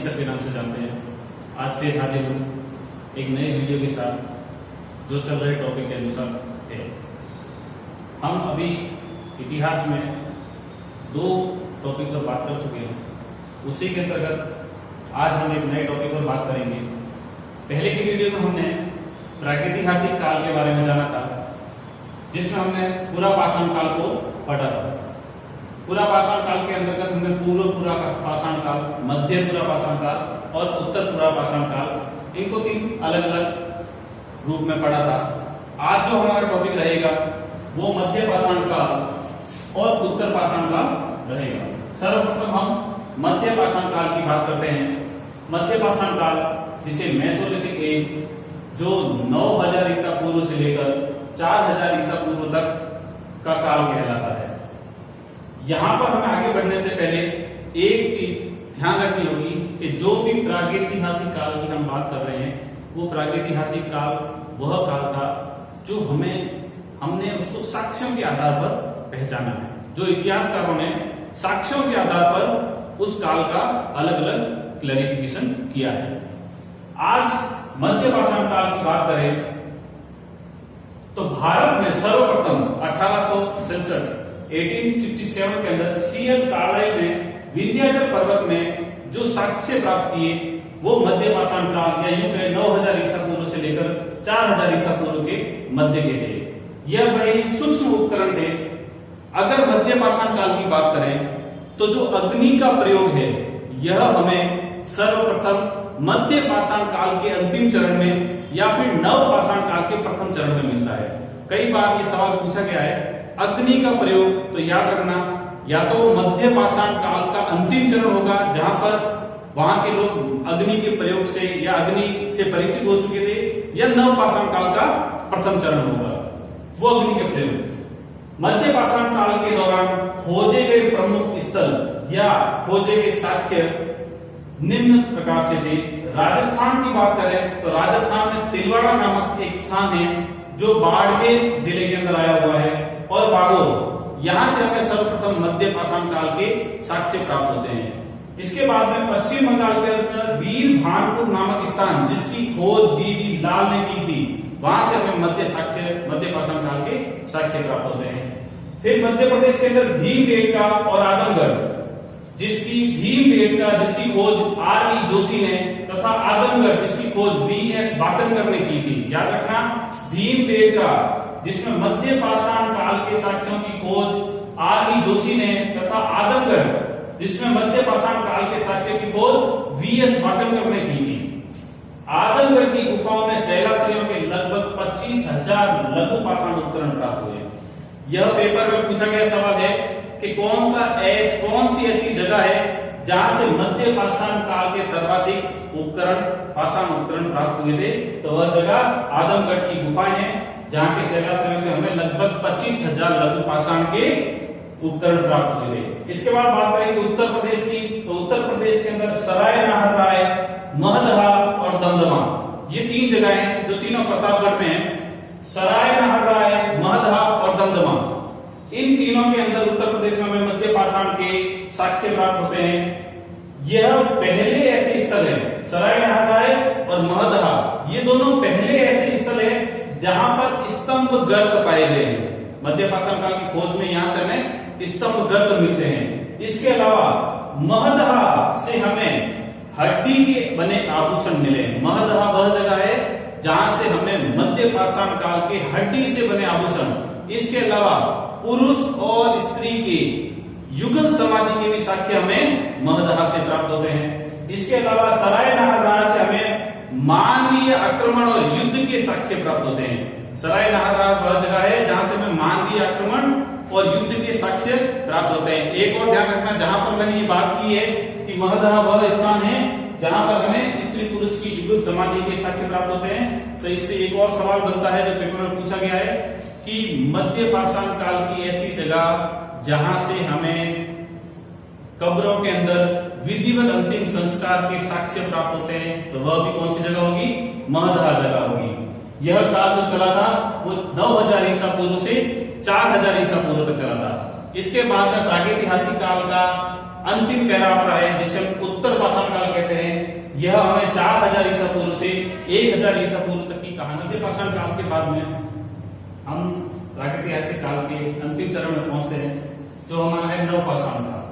Sir के नाम से जानते हैं। आज फिर हाजिर हूँ एक नए वीडियो के साथ जो चल रहे टॉपिक के अनुसार है। हम अभी इतिहास में 2 टॉपिक पर बात कर चुके हैं। उसी के अंतर्गत आज हम एक नए टॉपिक पर बात करेंगे। पहले की वीडियो में हमने प्रागैतिहासिक काल के बारे में जाना था, जिसमें हमने पूरा पाषाण काल को पढ़ा था। पूरा पाषाण काल के अंतर्गत हमने पूर्व पूरा पाषाण काल, मध्य पूरा पाषाण काल और उत्तर पूरा पाषाण काल, इनको 3 अलग अलग रूप में पढ़ा था। आज जो हमारा टॉपिक रहेगा वो मध्य पाषाण काल और उत्तर पाषाण काल रहेगा। सर्वप्रथम हम मध्य पाषाण काल की बात करते हैं। मध्य पाषाण काल, जिसे मेसोलिथिक एज, जो 9000 ईसा पूर्व से लेकर 4000 ईसा पूर्व तक का काल कहलाता है। यहां पर हमें आगे बढ़ने से पहले एक चीज ध्यान रखनी होगी कि जो भी प्रागैतिहासिक काल की हम बात कर रहे हैं, वो प्रागैतिहासिक काल वह काल था जो हमने उसको साक्ष्यों के आधार पर पहचाना है। जो इतिहासकारों ने साक्ष्यों के आधार पर उस काल का अलग अलग क्लैरिफिकेशन किया है। आज मध्य पाषाण काल की बात करें तो भारत में सर्वप्रथम 1867 के अंदर सीएल कार्लाइल ने विंध्याचल पर्वत में जो साक्ष्य प्राप्त किए वो मध्य पाषाण काल या यूं कहें 9000 ईसा पूर्व से लेकर 4000 ईसा पूर्व के मध्य के थे। यह बड़े ही सूक्ष्म उपकरण थे। अगर मध्य पाषाण काल की बात करें तो जो अग्नि का प्रयोग है यह हमें सर्वप्रथम मध्य पाषाण काल के अंतिम चरण में या फिर नव पाषाण काल के प्रथम चरण में मिलता है। कई बार ये सवाल पूछा गया है अग्नि का प्रयोग, तो याद रखना या तो मध्य पाषाण काल का अंतिम चरण होगा जहां पर वहां के लोग अग्नि के प्रयोग से या अग्नि से परिचित हो चुके थे, या नव पाषाण काल का प्रथम चरण होगा वो अग्नि के प्रयोग। मध्य पाषाण काल के दौरान खोजे गए प्रमुख स्थल या खोजे गए साक्ष्य निम्न प्रकार से थे। राजस्थान की बात करें तो राजस्थान में तिलवाड़ा नामक एक स्थान है जो बाड़मेर जिले के अंदर आया हुआ है, और बागोर, यहां से हमें सर्वप्रथम मध्य पाषाण काल के साक्ष्य प्राप्त होते हैं। इसके बाद में पश्चिम बंगाल के अंदर वीरभानपुर नामक स्थान, जिसकी खोज बीबी लाल ने की थी, वहां से हमें मध्य पाषाण काल के साक्ष्य प्राप्त होते हैं। फिर मध्य प्रदेश के अंदर भीमबेटका और आदमगढ़, जिसकी खोज आर.ई. जोशी ने, तथा आदमगढ़ जिसकी खोज बी.एस. बाटनकर ने की थी। याद रखना, भीमबेटका जिसमें मध्य पाषाण काल के साक्ष्यों की खोज आर.ई. जोशी ने, तथा आदमगढ़ जिसमें मध्य पाषाण काल के साक्ष्यों की खोज बी.एस. बाटनकर ने की थी। आदमगढ़ की गुफाओं में शैलाश्रियों के लगभग 25,000 लघु पाषाण उपकरण प्राप्त हुए। यह पेपर में पूछा गया सवाल है कि कौन सी ऐसी जगह है जहां से मध्य पाषाण काल के सर्वाधिक पाषाण उपकरण प्राप्त हुए थे, तो वह जगह आदमगढ़ की गुफाएं हैं, जहां के शैलाश्रयों से हमें लगभग 25,000 लघु पाषाण के उपकरण प्राप्त हुए थे। इसके बाद बात करेंगे उत्तर प्रदेश की, तो उत्तर प्रदेश के अंदर सराय नाहरराय, महदहा और दमदमा, ये 3 जगह हैं जो तीनों प्रतापगढ़ में है। सराय नाहरराय, महदहा और दमदमा, इन तीनों के अंदर उत्तर प्रदेश में हमें मध्य पाषाण के साक्ष्य प्राप्त होते हैं। यह पहले ऐसे स्थल है, सराय नाहरराय और महदहा, ये दोनों पहले ऐसे स्थल है जहां पर स्तंभ गर्त पाए गए हैं। मध्य पाषाण काल की खोज में यहां से हमें स्तंभ गर्त मिलते हैं। इसके अलावा महदहा से हमें हड्डी के बने आभूषण मिले। महदहा वह जगह है जहां से हमें मध्य पाषाण काल के हड्डी से बने आभूषण, इसके अलावा पुरुष और स्त्री के युगल समाधि के भी साक्ष्य हमें महदहा से प्राप्त होते हैं। इसके अलावा सराय नाहरराय से हमें मानवीय आक्रमण और युद्ध के साक्ष्य प्राप्त होते हैं। सराय नाहरराय वह जगह है जहां से हमें मानवीय आक्रमण और युद्ध के साक्ष्य प्राप्त होते हैं। एक और ध्यान रखना, जहां पर मैंने ये बात की है कि महदहा वह स्थान है जहां पर हमें स्त्री पुरुष की युगल समाधि के साक्ष्य प्राप्त होते हैं, तो इससे एक और सवाल बनता है जो पेपर में पूछा गया है कि मध्य पाषाण काल की ऐसी जगह जहां से हमें कब्रों के अंदर विधिवत अंतिम संस्कार के साक्ष्य प्राप्त होते हैं, तो वह भी कौन सी जगह होगी? महदहा जगह होगी। यह काल जो चला था वो 9000 ईसा पूर्व से 4000 ईसा पूर्व तक चला था। इसके बाद में प्रागैतिहासिक काल का अंतिम पैरा आता है जिसे हम उत्तर पाषाण काल कहते हैं। यह हमें 4000 ईसा पूर्व से 1000 ईसा पूर्व तक की कहानी मध्य पाषाण काल के बाद में हम प्राकृतिक ऐतिहासिक काल के अंतिम चरण में पहुंचते हैं, जो हमारा है नवपाषाण काल।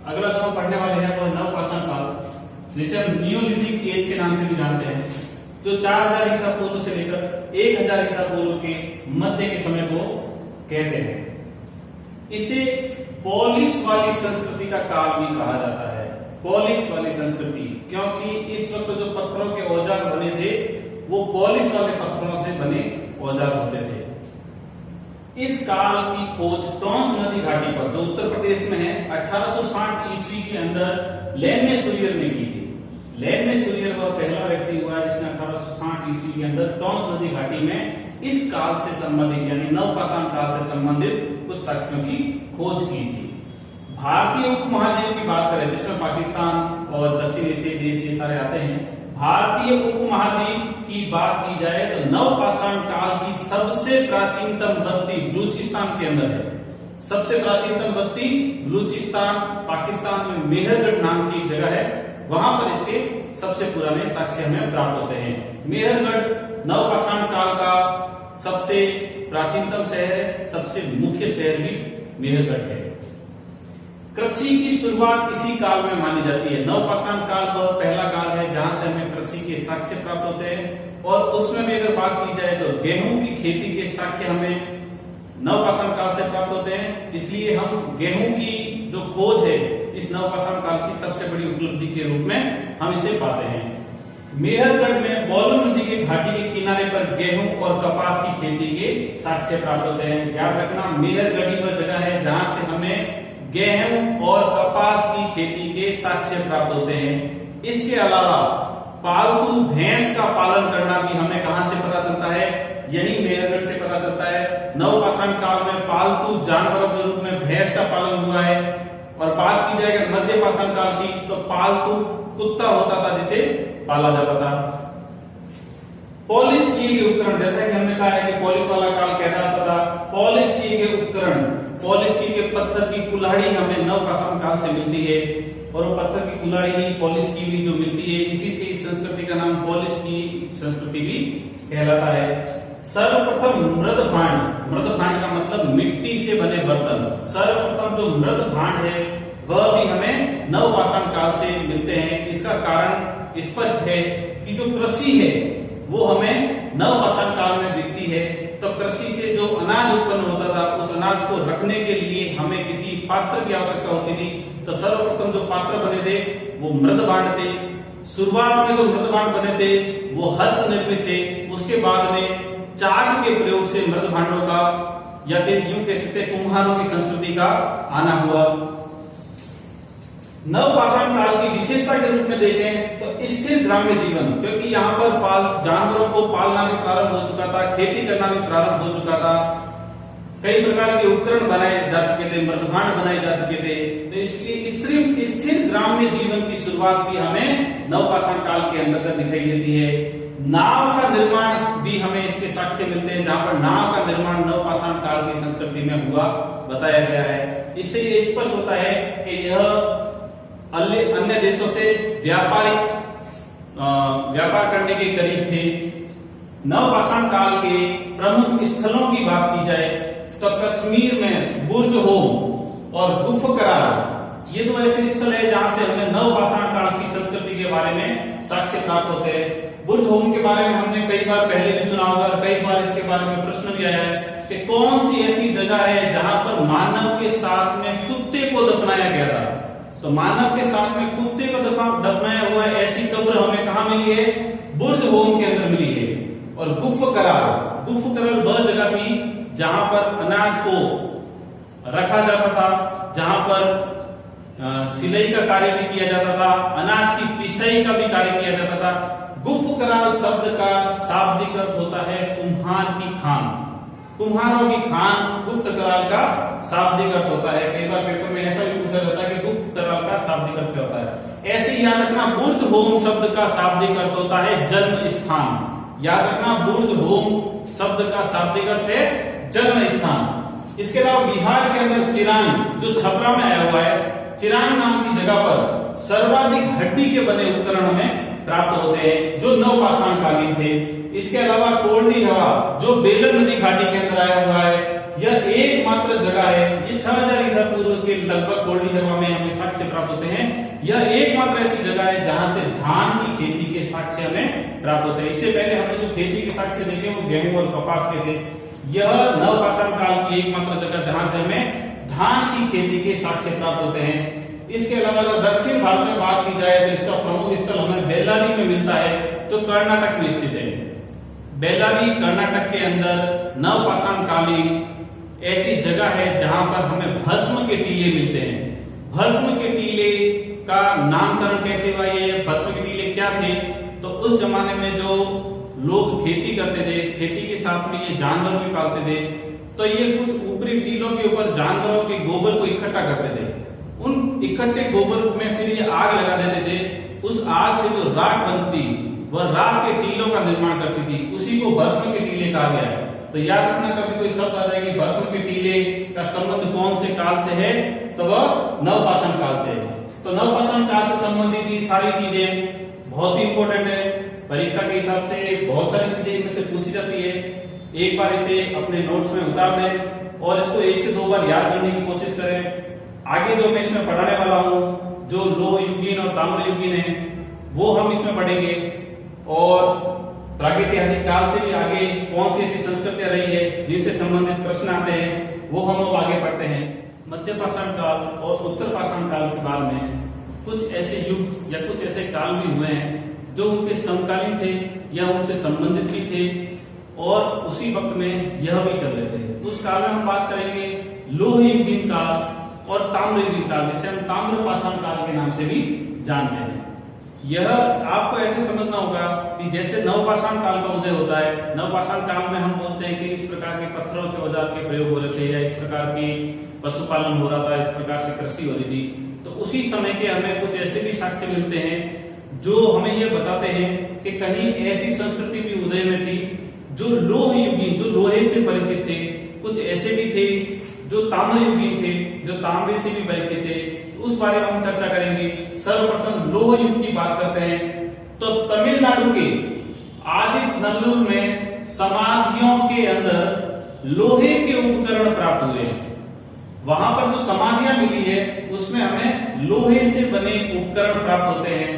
अगला जो हम पढ़ने वाले हैं वो नवपाषाण काल, जिसे हम नियोलिथिक एज के नाम से भी जानते हैं, जो 4000 ईसा पूर्व से लेकर 1000 ईसा पूर्व के मध्य के समय को कहते हैं। इसे पॉलिश वाली संस्कृति का काल भी कहा जाता है। पॉलिश वाली संस्कृति, क्योंकि इस वक्त जो पत्थरों के औजार बने थे वो पॉलिश वाले पत्थरों से बने औजार होते थे। इस काल की खोज टॉन्स नदी घाटी पर, जो उत्तर प्रदेश में है, 1860 ईस्वी के अंदर लेन्ने सूरियर ने की थी। लेन्ने सूरियर वह पहला व्यक्ति हुआ जिसने 1860 ईस्वी के अंदर टॉन्स नदी घाटी में इस काल से संबंधित यानी नवपाषाण काल से संबंधित कुछ साक्ष्यों की खोज की थी। भारतीय उपमहाद्वीप की बात करें, जिसमें पाकिस्तान और दक्षिण एशियाई देश ये सारे आते हैं, भारतीय उपमहाद्वीप की बात की जाए तो नवपाषाण काल की सबसे प्राचीनतम बस्ती बलूचिस्तान के अंदर है। सबसे प्राचीनतम बस्ती बलूचिस्तान, पाकिस्तान में मेहरगढ़ नाम की एक जगह है, वहां पर इसके सबसे पुराने साक्ष्य हमें प्राप्त होते हैं। मेहरगढ़ नवपाषाण काल का सबसे प्राचीनतम शहर है, सबसे मुख्य शहर भी मेहरगढ़ है। कृषि की शुरुआत इसी काल में मानी जाती है। नवपाषाण काल वह पहला काल है जहां से हमें कृषि के साक्ष्य प्राप्त होते हैं, और उसमें भी अगर बात की जाए तो गेहूं की खेती के साक्ष्य हमें नवपाषाण काल से प्राप्त होते हैं। इसलिए हम गेहूं की जो खोज है इस नवपाषाण काल की सबसे बड़ी उपलब्धि के रूप में हम इसे पाते हैं। मेहरगढ़ में बोलम नदी के घाटी के किनारे पर गेहूं और कपास की खेती के साक्ष्य प्राप्त होते हैं। याद रखना, मेहरगढ़ वह जगह है जहां से हमें गेहूं और कपास की खेती के साक्ष्य प्राप्त होते हैं। इसके अलावा पालतू भैंस का पालन करना भी हमें कहां से पता चलता है, यही मेहरगढ़ से पता चलता है। नवपाषाण काल में पालतू जानवरों के रूप में भैंस का पालन हुआ है। और बात की जाए मध्य पाषाण काल की तो पालतू कुत्ता होता था जिसे पाला जाता था। पॉलिश किए गए उपकरण, जैसा कि हमने कहा है कि पॉलिश वाला काल कहलाता था। पॉलिश किए गए उपकरण, पॉलिश किए गए पत्थर की कुल्हाड़ी हमें नवपाषाण काल से मिलती है, और वो पत्थर की कुल्हाड़ी ही पॉलिश की हुई जो मिलती है, इसी से इस संस्कृति का नाम पॉलिश की संस्कृति भी कहलाता है। सर्वप्रथम मृद भांड, मृद भांड का मतलब मिट्टी से बने बर्तन। सर्वप्रथम जो मृद भांड है वह भी हमें नवपाषाण काल से मिलते हैं। इसका कारण स्पष्ट है कि जो कृषि है वो हमें नवपाषाण काल में दिखती है। तो कृषि से जो अनाज उत्पन्न होता था उस अनाज को रखने के लिए हमें किसी पात्र की आवश्यकता होती थी। तो सर्वप्रथम जो पात्र बने थे वो मृद भांड थे। शुरुआत में जो मृद भांड बने थे वो हस्त निर्मित थे। उसके बाद में चाक के प्रयोग से मृद भांडों का, या फिर यूं कह सकते कुम्हारों की संस्कृति का आना हुआ। नवपाषाण काल की विशेषता के रूप में देखें तो स्थिर ग्राम्य जीवन, क्योंकि यहाँ पर जानवरों को पालना भी प्रारंभ हो चुका था, खेती करना भी प्रारंभ हो चुका था, कई प्रकार के उपकरण बनाए जा चुके थे, मृदभांड बनाए जा चुके थे। तो इसलिए स्थिर ग्राम्य जीवन की शुरुआत भी हमें नवपाषाण काल के अंतर्गत दिखाई देती है। नाव का निर्माण भी हमें इसके साक्ष्य मिलते हैं, जहां पर नाव का निर्माण नवपाषाण काल की संस्कृति में हुआ बताया गया है। इससे ये स्पष्ट होता है कि यह अन्य देशों से व्यापार करने के करीब थे। नवपाषाण काल के प्रमुख स्थलों की बात की जाए तो कश्मीर में बुर्ज होम और गुफकरार, ये दो ऐसे स्थल है जहां से हमें नवपाषाण काल की संस्कृति के बारे में साक्ष्य प्राप्त होते हैं। बुर्ज होम के बारे में हमने कई बार पहले भी सुना होगा, कई बार इसके बारे में प्रश्न भी आया है कि कौन सी ऐसी जगह है जहां पर मानव के साथ में कुत्ते को दफनाया गया था। तो मानव के साथ में कुत्ते को दफनाया हुआ ऐसी कब्र हमें कहां मिली है? बुर्ज होम के अंदर मिली है। और गुफकरार वह जगह थी जहां पर अनाज को रखा जाता था, जहां पर सिलाई का कार्य भी किया जाता था, अनाज की पिसाई का भी कार्य किया जाता था। गुफकराल शब्द का शाब्दिक अर्थ होता है कुम्हार की खान। कुम्हारों की खान गुफ्तकराल का शाब्दिक अर्थ होता है। कई बार पेपर में ऐसा भी पूछा जाता है कि गुफ्तकराल का शाब्दिक अर्थ क्या होता है। ऐसे याद रखना, बुर्ज होम शब्द का शाब्दिक अर्थ होता है जन्म स्थान। याद रखना, बुर्ज होम शब्द का शाब्दिक अर्थ है जन्म स्थान। इसके अलावा बिहार के अंदर चिरान, जो छपरा में आया हुआ है, चिरान नाम की जगह पर सर्वाधिक हड्डी के बने उपकरण हमें प्राप्त होते हैं जो नवपाषाण कालीन थे। इसके अलावा कोल्डी हवा जो बेलन नदी घाटी के अंदर आया हुआ है, यह एकमात्र जगह है, ये 6000 ईसा पूर्व के लगभग कोल्डी हवा में हमें साक्ष्य प्राप्त होते हैं। यह एकमात्र ऐसी जगह है जहां से धान की खेती के साक्ष्य हमें प्राप्त होते हैं। इससे पहले हमने जो खेती के साक्ष्य देखे वो गेहूं और कपास के थे। यह नवपाषाण काल की एकमात्र जगह जहां से हमें धान की खेती के साक्ष्य प्राप्त होते हैं। इसके अलावा अगर दक्षिण भारत में बात की जाए तो इसका प्रमुख स्थल हमें बेल्लारी में मिलता है जो कर्नाटक में स्थित है। बेल्लारी कर्नाटक के अंदर नवपाषाण कालीन ऐसी जगह है जहां पर हमें भस्म के टीले मिलते हैं। भस्म के टीले का नामकरण कैसे हुआ, ये भस्म के टीले क्या थे? तो उस जमाने में जो लोग खेती करते थे, खेती के साथ में ये जानवर भी पालते थे, तो ये कुछ ऊपरी टीलों के ऊपर जानवरों के गोबर को इकट्ठा करते थे। उन इकट्ठे गोबर में फिर ये आग लगा देते थे। उस आग से जो राख बनती वह राख के टीलों का निर्माण करती थी, उसी को भस्म के टीले कहा गया है। तो याद रखना, कभी कोई शब्द आ जाए कि भस्म के टीले का संबंध कौन से काल से है, तो वह नवपाषाण काल से है। तो नवपाषाण काल से संबंधित ये सारी चीजें बहुत ही इंपॉर्टेंट है। परीक्षा के हिसाब से बहुत सारी चीजें इनमें से पूछी जाती है। एक बार इसे अपने नोट्स में उतार दें और इसको 1 से 2 बार याद करने की कोशिश करें। आगे जो मैं इसमें पढ़ाने वाला हूँ, जो लोह युगीन और ताम्र युगीन है, वो हम इसमें पढ़ेंगे। और प्रागैतिहासिक काल से भी आगे कौन सी ऐसी संस्कृतियां रही है जिनसे संबंधित प्रश्न आते हैं, वो हम अब आगे पढ़ते हैं। मध्य पाषाण काल और उत्तर पाषाण काल के बाद में कुछ ऐसे युग या कुछ ऐसे काल भी हुए हैं जो उनके समकालीन थे या उनसे संबंधित भी थे और उसी वक्त में यह भी चल रहे थे। उस काल में हम बात करेंगे लोह युगीन काल और ताम्र युगीन काल, जिसे हम ताम्र पाषाण काल के नाम से भी जानते हैं। यह आपको ऐसे समझना होगा कि जैसे नवपाषाण काल का उदय होता है, नवपाषाण काल में हम बोलते हैं कि इस प्रकार के पत्थरों के औजार के प्रयोग हो रहे थे या इस प्रकार की पशुपालन हो रहा था, इस प्रकार से कृषि हो रही थी। तो उसी समय के हमें कुछ ऐसे भी साक्ष्य मिलते हैं जो हमें यह बताते हैं कि कहीं ऐसी संस्कृति भी उदय में थी जो लोह युगीन, जो लोहे से परिचित थे। कुछ ऐसे भी थे जो ताम्र युगीन थे, जो तांबे से भी परिचित थे। उस बारे में हम चर्चा करेंगे। सर्वप्रथम लोह युग की बात करते हैं तो तमिलनाडु के आदिचनल्लूर में समाधियों के अंदर लोहे के उपकरण प्राप्त हुए हैं। वहां पर जो समाधियां मिली है उसमें हमें लोहे से बने उपकरण प्राप्त होते हैं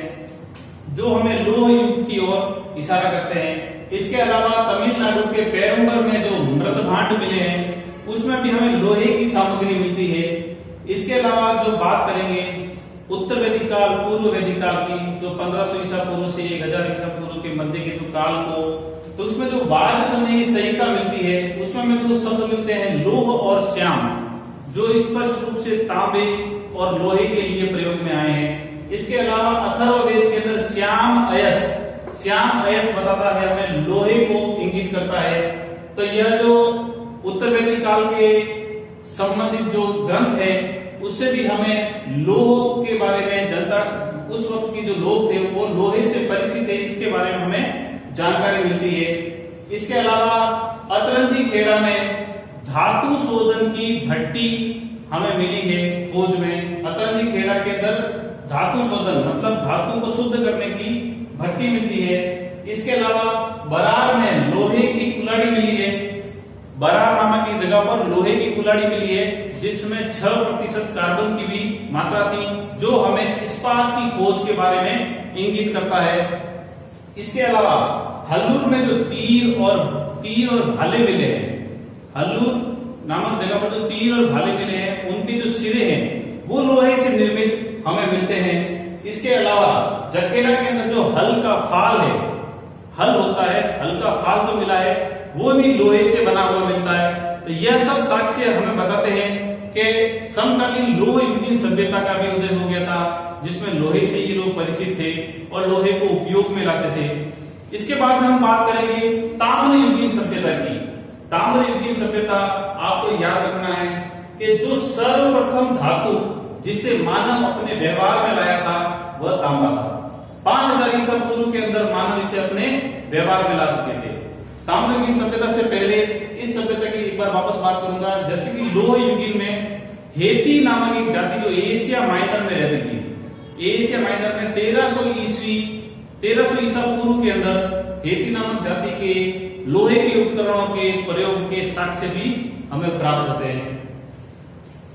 जो हमें लोह युग की ओर इशारा करते हैं। इसके अलावा तमिलनाडु के पेरुम्बर में जो मृत भांड मिले हैं उसमें भी हमें लोहे की सामग्री मिलती है। इसके अलावा जो बात करेंगे उत्तर वैदिक काल, पूर्व वैदिक काल की, जो 1500 ईसा पूर्व से 1000 ईसा पूर्व के मध्य के जो काल को, तो उसमें जो वाद समय की संहिता मिलती है उसमें हमें 2 शब्द मिलते हैं, लोह और श्याम, जो स्पष्ट रूप से तांबे और लोहे के लिए प्रयोग में आए हैं। इसके अलावा अथर्ववेद के अंदर श्याम अयस बताता है, हमें लोहे को इंगित करता है। तो यह जो उत्तर वैदिक काल के संबंधित जो ग्रंथ है उससे भी हमें लोह के बारे में, जनता उस वक्त की जो लोग थे वो लोहे से परिचित थे, इसके बारे में हमें जानकारी मिलती है। इसके अलावा अतरंजी खेड़ा में धातु शोधन की भट्टी हमें मिली है खोज में। अतरंजी खेड़ा के अंदर धातु शोधन मतलब धातु को शुद्ध करने की भट्टी मिलती है। इसके अलावा बरार में लोहे की कुल्हाड़ी मिली है। बरार नामक एक जगह पर लोहे की कुल्हाड़ी मिली है जिसमें 6% कार्बन की भी मात्रा थी, जो हमें इस्पात की खोज के बारे में इंगित करता है। इसके अलावा हल्लूर में जो तीर और भाले मिले हैं, हल्लूर नामक जगह पर जो तीर और भाले मिले हैं उनके जो सिरे हैं वो लोहे से निर्मित हमें मिलते हैं। इसके अलावा जखेड़ा के अंदर जो हल का फाल है, हल होता है, हल का फाल जो मिला है वो भी लोहे से बना हुआ मिलता है। तो यह सब साक्ष्य हमें बताते हैं कि समकालीन लोह युगीन सभ्यता का भी उदय हो गया था, जिसमें लोहे से ही लोग परिचित थे और लोहे को उपयोग में लाते थे। इसके बाद में हम बात करेंगे ताम्र युगीन सभ्यता की। ताम्र युगीन सभ्यता आपको याद रखना है कि जो सर्वप्रथम धातु जिसे मानव अपने व्यवहार में लाया था वह तांबा था। 5000 ईसा पूर्व के अंदर मानव इसे अपने व्यवहार में ला चुके थे। ताम्र युगीन सभ्यता से पहले इस सभ्यता की एक बार वापस बात करूंगा। जैसे कि लोह युगीन में हेती नामक एक जाति जो एशिया माइनर में रहती थी, एशिया माइनर में 1300 ईसा पूर्व के अंदर हेती नामक जाति के लोहे के उपकरणों के प्रयोग के साक्ष्य भी हमें प्राप्त होते हैं।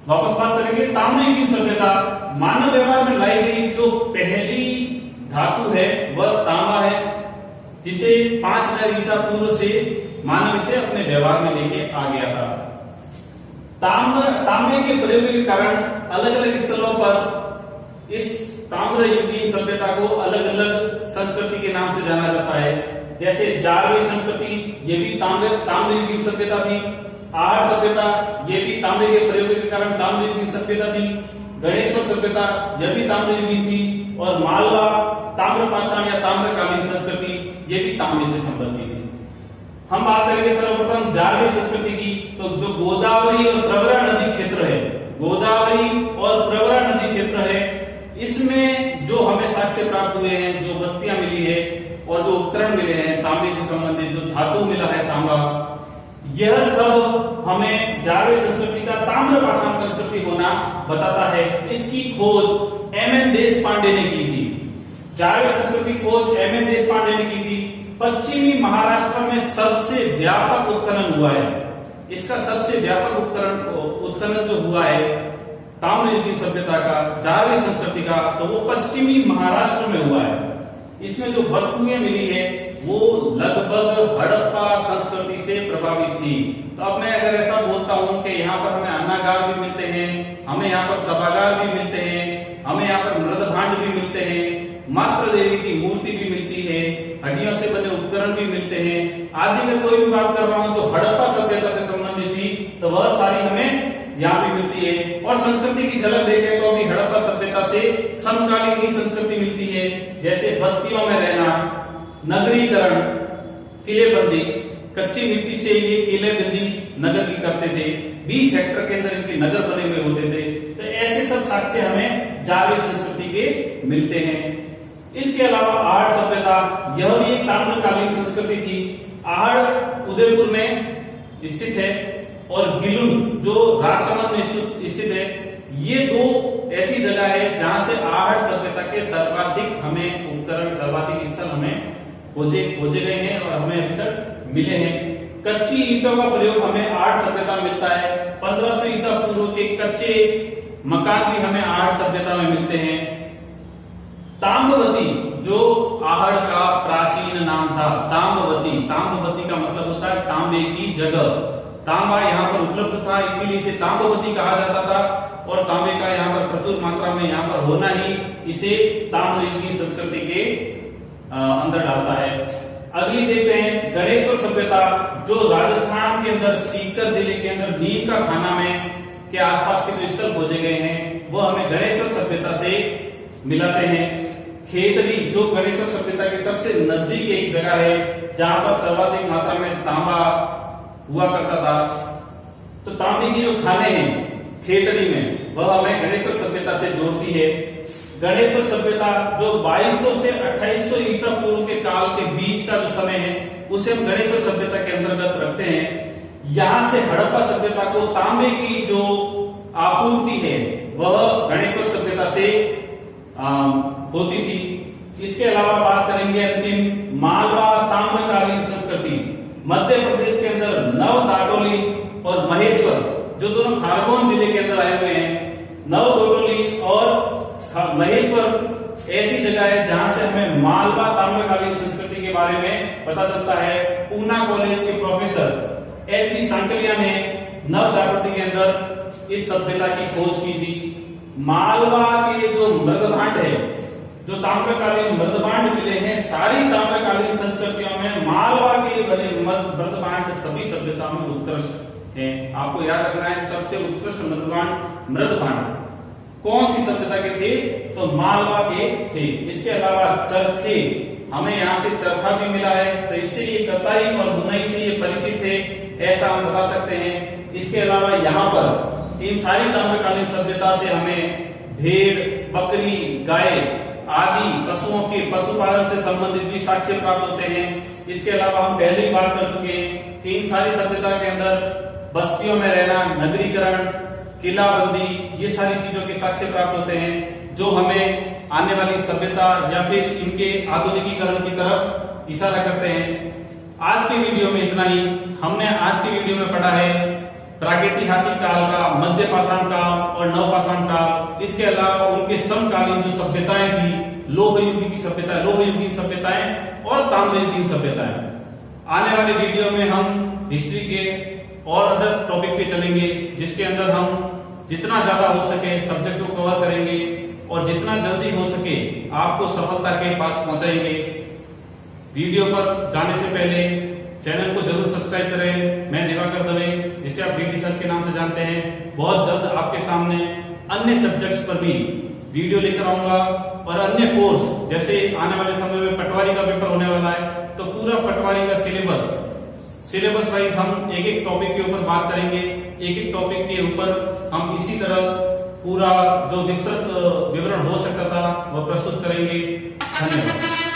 वापस बात करेंगे ताम्रयुगीन सभ्यता। मानव व्यवहार में लाई गई जो पहली धातु है वह तांबा है, जिसे 5000 ईसा पूर्व से मानव इसे अपने व्यवहार में लेके आ गया था। तांबे के प्रयोग के कारण अलग अलग स्थलों पर इस ताम्रयुगीन सभ्यता को अलग अलग संस्कृति के नाम से जाना जाता है। जैसे जारवी संस्कृति, ये भी ताम्रयुगीन सभ्यता थी। आहड़ सभ्यता, ये भी तांबे के प्रयोग के कारण ताम्रयुगीन सभ्यता थी। गणेश्वर सभ्यता, यह भी ताम्रयुगीन थी। और मालवा, ताम्रपाषाण या ताम्रकालीन संस्कृति, ये भी तांबे से संबंधित थी। हम बात करेंगे सर्वप्रथम जारवी संस्कृति की। तो जो गोदावरी और प्रवरा नदी क्षेत्र है, गोदावरी और प्रवरा नदी क्षेत्र है, इसमें जो हमें साक्ष्य प्राप्त हुए हैं, जो बस्तियां मिली है और जो उपकरण मिले हैं तांबे से संबंधित, जो धातु मिला है तांबा, यह सब हमें जारवी संस्कृति का ताम्रपाषाण संस्कृति होना बताता है। इसकी खोज एमएन देशपांडे ने की थी। जारवी संस्कृति खोज एमएन देशपांडे ने की थी। पश्चिमी महाराष्ट्र में सबसे व्यापक उत्खनन हुआ है। इसका सबसे व्यापक उत्खनन जो हुआ है ताम्रयुगीन सभ्यता का, जारवी संस्कृति का, तो वो पश्चिमी महाराष्ट्र में हुआ है। इसमें जो वस्तुएं मिली है वो लगभग हड़प्पा संस्कृति से प्रभावित थी। तो अब मैं अगर ऐसा बोलता हूं कि यहाँ पर हमें अन्नागार भी मिलते हैं, हमें यहाँ पर सभागार भी मिलते हैं, हमें यहाँ पर मृदभांड भी मिलते हैं, मातृ देवी की मूर्ति भी मिलती है, हड्डियों से बने उपकरण भी मिलते हैं आदि, में कोई भी बात कर रहा हूं जो हड़प्पा सभ्यता से संबंधित थी, तो वह सारी हमें यहाँ पे मिलती है। और संस्कृति की झलक देखें तो अभी हड़प्पा सभ्यता से समकालीन ही संस्कृति मिलती है। जैसे बस्तियों में रहना, नगरीकरण, किलेबंदी, कच्ची मिट्टी से ये किलेबंदी नगर की करते थे। 20 हेक्टेयर के अंदर इनके नगर बने हुए होते थे। तो ऐसे सब साक्ष्य हमें जारवी संस्कृति के मिलते हैं। इसके अलावा आहड़ सभ्यता, यह भी एक ताम्रकालीन संस्कृति थी। आहड़ उदयपुर में स्थित है और गिलुन जो राजसमंद में स्थित है। ये दो ऐसी जगह है जहां से आहड़ सभ्यता के सर्वाधिक हमें उपकरण, सर्वाधिक स्थल हमें खोजे गए हैं और हमें अभी तक मिले हैं। कच्ची ईंटों का प्रयोग हमें आहड़ सभ्यता में मिलता है। 1500 ईसा पूर्व के कच्चे मकान भी हमें आहड़ सभ्यता में मिलते हैं। ताम्रवती जो आहड़ का प्राचीन नाम था, ताम्रवती का मतलब होता है तांबे की जगह। तांबा यहाँ पर उपलब्ध था, इसीलिए इसे ताम्रवती कहा जाता था। और तांबे का यहाँ पर प्रचुर मात्रा में यहाँ पर होना ही इसे ताम्रयुगीन संस्कृति के अंदर डालता है। अगली देखते हैं गणेश्वर सभ्यता, जो राजस्थान के अंदर सीकर जिले के अंदर नीम का खाना में के आसपास के जो स्थल खोजे गए हैं वो हमें गणेश्वर सभ्यता से मिलाते हैं। खेतड़ी जो गणेश्वर सभ्यता के सबसे नजदीक एक जगह है जहां पर सर्वाधिक मात्रा में तांबा हुआ करता था। तो तांबे की जो खाने हैं खेतड़ी में वह हमें गणेश्वर सभ्यता से जोड़ती है। गणेश्वर सभ्यता जो 2200 से 2800 ईसा पूर्व के काल के बीच का जो समय है उसे हम गणेश्वर सभ्यता के अंतर्गत रखते हैं। यहां से हड़प्पा सभ्यता को तांबे की जो आपूर्ति है वह गणेश्वर सभ्यता से होती थी। इसके अलावा बात करेंगे अंतिम मालवा ताम्रकालीन संस्कृति। मध्य प्रदेश के अंदर नव दाटोली और महेश्वर जो दोनों खारगोन जिले के अंदर आए हुए हैं, नव दाटोली और महेश्वर ऐसी जगह है जहां से हमें मालवा ताम्रकालीन संस्कृति के बारे में पता चलता है। पूना कॉलेज के प्रोफेसर एच.डी. सांकलिया ने नव दाटोली के अंदर इस सभ्यता की खोज की थी। मालवा के जो मृदभांड है, जो ताम्रकालीन मृदभांड मिले हैं, सारी ताम्रकालीन संस्कृतियों में मालवा के बने मृदभांड सभी सभ्यताओं में उत्कृष्ट है। आपको याद रखना है सबसे उत्कृष्ट मृदभांड कौन सी सभ्यता के थे, तो मालवा के थे। इसके अलावा चरखे, हमें यहाँ से चरखा भी मिला है, तो इससे ये कताई और बुनाई से ये परिचित थे, ऐसा हम बता सकते हैं। इसके अलावा यहाँ पर इन सारी ताम्रकालीन सभ्यता से हमें भेड़, बकरी, गाय आदि पशुओं के पशुपालन से संबंधित भी साक्ष्य प्राप्त होते हैं। इसके अलावा हम पहले ही बात कर चुके हैं कि इन सारी सभ्यता के अंदर बस्तियों में रहना, नगरीकरण, किलाबंदी, ये सारी चीजों के साक्ष्य प्राप्त होते हैं जो हमें आने वाली सभ्यता या फिर इनके आधुनिकीकरण की तरफ इशारा करते हैं। आज के वीडियो में इतना ही। हमने आज के वीडियो में पढ़ा है प्रागैतिहासिक काल का, मध्य पाषाण काल और नवपाषाण काल। इसके अलावा उनके समकालीन जो सभ्यताएं थी, लोहयुगीन सभ्यताएं और ताम्रयुगीन सभ्यताएं। आने वाले वीडियो में हम हिस्ट्री के और अदर टॉपिक पे चलेंगे, जिसके अंदर हम जितना ज्यादा हो सके सब्जेक्ट को कवर करेंगे और जितना जल्दी हो सके आपको सफलता के पास पहुंचाएंगे। वीडियो पर जाने से पहले चैनल को जरूर सब्सक्राइब करें। मैं दिवाकर दवे, जिसे आप डीडी सर के नाम से जानते हैं, बहुत जल्द आपके सामने अन्य सब्जेक्ट्स पर भी वीडियो लेकर आऊंगा और अन्य कोर्स, जैसे आने वाले समय में पटवारी का पेपर होने वाला है, तो पूरा पटवारी का सिलेबस वाइज हम एक एक टॉपिक के ऊपर बात करेंगे। एक एक टॉपिक के ऊपर हम इसी तरह पूरा जो विस्तृत विवरण हो सकता था वह प्रस्तुत करेंगे। धन्यवाद।